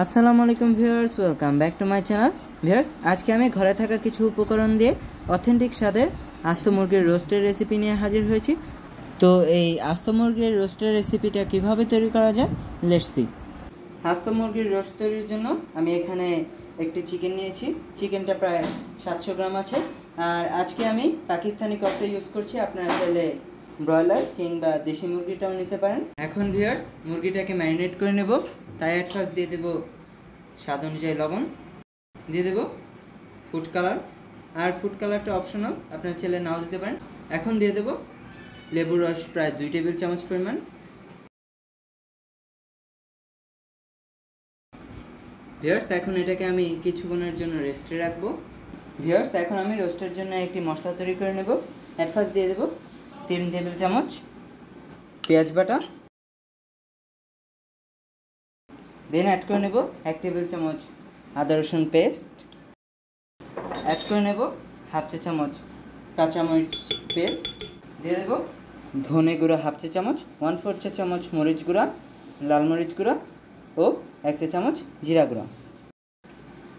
আসসালামু আলাইকুম viewers, welcome back to my channel. Viewers, আজকে আমি ঘরে থাকা কিছু উপকরণ দিয়ে অথেন্টিক স্বাদের আস্ত মুরগির রোস্টের রেসিপি নিয়ে হাজির হয়েছি। তো এই আস্ত মুরগির রোস্টের রেসিপিটা কিভাবে তৈরি করা যায়, লেটস সি। আস্ত মুরগির রোস্ট তৈরির জন্য আমি এখানে একটি চিকেন নিয়েছি। চিকেনটা প্রায় 700 গ্রাম আছে। আর আজকে আমি পাকিস্তানি ককটা ইউজ করছি, আপনারা চাইলে ব্রয়লার কিংবা দেশি মুরগিটাও নিতে পারেন। এখন ভিউয়ার্স, মুরগিটাকে ম্যারিনেট করে নেব। তাই অ্যাট ফার্স্ট দিয়ে দেবো স্বাদ অনুযায়ী লবণ, দিয়ে দেবো ফুড কালার। আর ফুড কালারটা অপশনাল, আপনার ছেলে নাও দিতে পারেন। এখন দিয়ে দেবো লেবুর রস প্রায় 2 টেবিল চামচ পরিমাণ। ভিউয়ার্স, এখন এটাকে আমি কিছুক্ষণের জন্য রেস্টে রাখবো। ভিউয়ার্স, এখন আমি রোস্টের জন্য একটি মশলা তৈরি করে নেব। অ্যাট ফার্স্ট দিয়ে দেবো 3 টেবিল চামচ পেঁয়াজ বাটা, দেন অ্যাড করে নেব 1 টেবিল চামচ আদা রসুন পেস্ট, অ্যাড করে নেব হাফ চা চামচ কাঁচামরিচ পেস্ট, দিয়ে দেব ধনে গুঁড়া হাফ চা চামচ, 1/4 চা চামচ মরিচ গুঁড়া, লাল মরিচ গুঁড়া ও 1 চা চামচ জিরা গুঁড়া,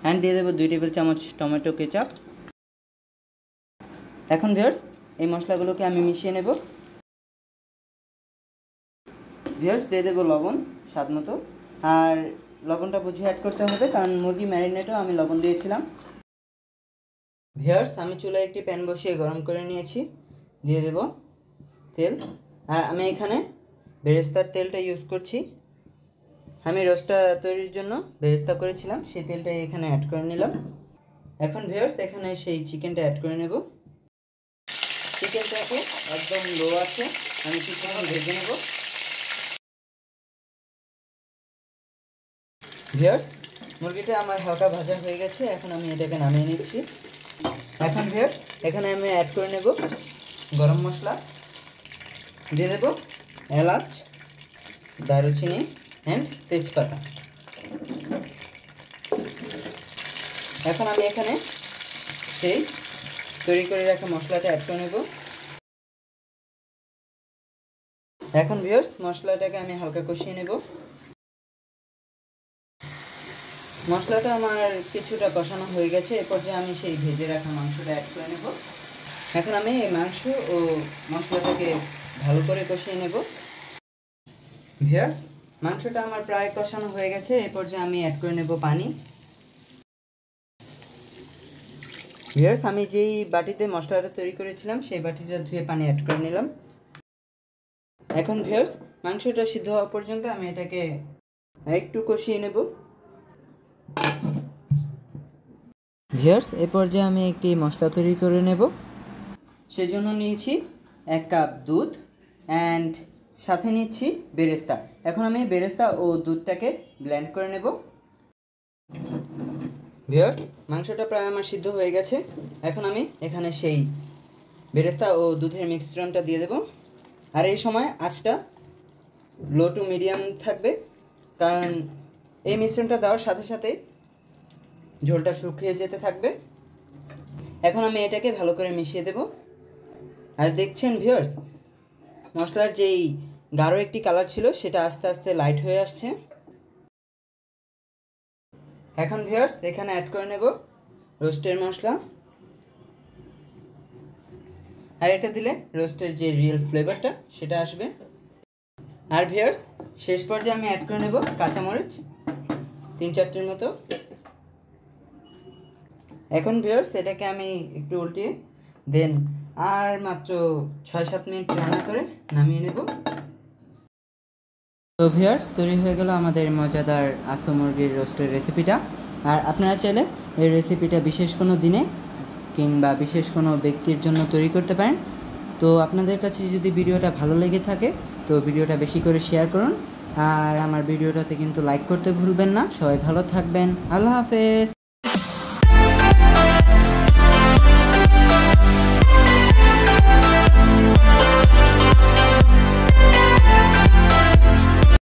অ্যান্ড দিয়ে দেবো 2 টেবিল চামচ টমেটো কেচাপ। এখন ভিউয়ার্স, এই মশলাগুলোকে আমি মিশিয়ে নেব। ভিউয়ার্স, দিয়ে দেবো লবণ স্বাদ মতো। আর লবণটা বুঝে অ্যাড করতে হবে, কারণ মুরগি ম্যারিনেটেও আমি লবণ দিয়েছিলাম। ভিউয়ার্স, আমি চুলায় একটি প্যান বসিয়ে গরম করে নিয়েছি। দিয়ে দেব তেল। আর আমি এখানে বেরেস্তার তেলটা ইউজ করছি। আমি রোস্টটা তৈরির জন্য বেরেস্তা করেছিলাম, সেই তেলটাই এখানে অ্যাড করে নিলাম। এখন ভিউয়ার্স, এখানে সেই চিকেনটা অ্যাড করে নেব। চিকেনটাকে একদম লো আছে আমি কিছুক্ষণ ভেজে নেব। ভিউয়ার্স, মুরগিটা আমার হালকা ভাজা হয়ে গেছে। এখন আমি এটাকে নামিয়ে নিচ্ছি। এখন ভিউয়ার্স, এখানে আমি অ্যাড করে নেব গরম মশলা, দিয়ে দেব এলাচ, দারুচিনি অ্যান্ড তেজপাতা। এখন আমি এখানে সেই তৈরি করে রাখা মশলাটা অ্যাড করে নেব। এখন ভিউয়ার্স, মশলাটাকে আমি হালকা কষিয়ে নেব। মশলাটা আমার কিছুটা কষানো হয়ে গেছে। এরপর যে আমি সেই ভেজে রাখা মাংসটা অ্যাড করে নেব। এখন আমি এই মাংস ও মশলাটাকে ভালো করে কষিয়ে নেব। ভিউয়ার্স, মাংসটা আমার প্রায় কষানো হয়ে গেছে। এরপর যে আমি অ্যাড করে নেব পানি। ভিউয়ার্স, আমি যেই বাটিতে মশলাটা তৈরি করেছিলাম সেই বাটিটা ধুয়ে পানি অ্যাড করে নিলাম। এখন ভিউয়ার্স, মাংসটা সিদ্ধ হওয়া পর্যন্ত আমি এটাকে একটু কষিয়ে নেব। ভিউয়ার্স, এ পর্যায়ে আমি একটি মশলা তৈরি করে নেব। সেজন্য নিয়েছি 1 কাপ দুধ অ্যান্ড সাথে নিচ্ছি বেরেস্তা। এখন আমি বেরেস্তা ও দুধটাকে ব্লেন্ড করে নেব। ভিউয়ার্স, মাংসটা প্রায় আমার সিদ্ধ হয়ে গেছে। এখন আমি এখানে সেই বেরেস্তা ও দুধের মিশ্রণটা দিয়ে দেব। আর এই সময় আঁচটা লো টু মিডিয়াম থাকবে, কারণ এই মিশ্রণটা দেওয়ার সাথে সাথে ঝোলটা শুকিয়ে যেতে থাকবে। এখন আমি এটাকে ভালো করে মিশিয়ে দেব। আর দেখছেন ভিউয়ার্স, মশলার যেই গাঢ় একটি কালার ছিল সেটা আস্তে আস্তে লাইট হয়ে আসছে। এখন ভিউয়ার্স, এখানে অ্যাড করে নেব রোস্টের মশলা। আর এটা দিলে রোস্টের যে রিয়েল ফ্লেভারটা সেটা আসবে। আর ভিউয়ার্স, শেষ পর্যায়ে আমি অ্যাড করে নেব কাঁচামরিচ 3-4টির মতো। এখন ভিউয়ার্স, এটাকে আমি একটু উল্টিয়ে দেন আর মাত্র 6-7 মিনিট রান্না করে নামিয়ে নেব। তো ভিউয়ার্স, তৈরি হয়ে গেল আমাদের মজাদার আস্ত মুরগির রোস্টের রেসিপিটা। আর আপনারা চাইলে এই রেসিপিটা বিশেষ কোনো দিনে কিংবা বিশেষ কোনো ব্যক্তির জন্য তৈরি করতে পারেন। তো আপনাদের কাছে যদি ভিডিওটা ভালো লেগে থাকে তো ভিডিওটা বেশি করে শেয়ার করুন। আর আমার ভিডিওটাতে কিন্তু লাইক করতে ভুলবেন না। সবাই ভালো থাকবেন। আল্লাহ হাফেজ।